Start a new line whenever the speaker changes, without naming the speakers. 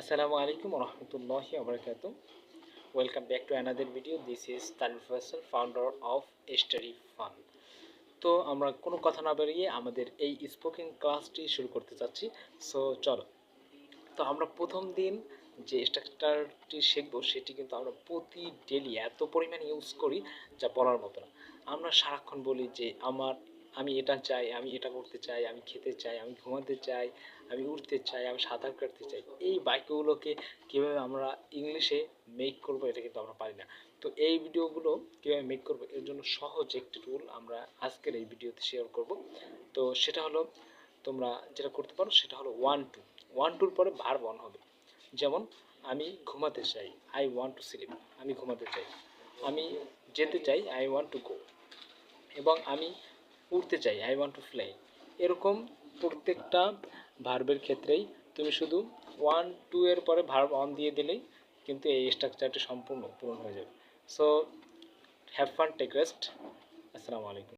Assalamu alaikum wa rahmatullahi wa barakatuh. Welcome back to another video. This is Tanvir Faisal, founder of Study Fun. তো আমরা কোনো কথা না বাড়িয়ে আমাদের এই স্পোকেন ক্লাসটি শুরু করতে চাচ্ছি। সো চলো। তো আমরা প্রথম দিন যে স্ট্রাকচারটি শিখবো সেটি কিন্তু আমরা প্রতি ডেলি এত পরিমাণ ইউজ করি যা বলার মতো না। আমরা সারাক্ষণ বলি যে আমি এটা চাই, আমি এটা করতে চাই, আমি খেতে চাই, আমি ঘুমাতে চাই, আমি উঠতে চাই, আমি সাঁতার কাটতে চাই। এই বাক্যগুলোকে কীভাবে আমরা ইংলিশে মেক করবো এটা কিন্তু আমরা পারি না। তো এই ভিডিওগুলো কীভাবে মেক করবো এর জন্য সহজ একটি টুল আমরা আজকের এই ভিডিওতে শেয়ার করব। তো সেটা হলো তোমরা যেটা করতে পারো সেটা হলো 1-2 পরে ভার্ব অন হবে। যেমন আমি ঘুমাতে চাই, আই ওয়ান্ট টু স্লিপ, আমি ঘুমাতে চাই। আমি যেতে চাই, আই ওয়ান্ট টু গো। এবং আমি উড়তে চাই, আই ওয়ান্ট টু ফ্লাই। এরকম প্রত্যেকটা ভার্বের ক্ষেত্রেই তুমি শুধু 1-2 এর পরে ভার্ব অন দিয়ে দিলেই কিন্তু এই স্ট্রাকচারটি সম্পূর্ণ পূরণ হয়ে যাবে। So have fun, take rest. আসসালামু আলাইকুম।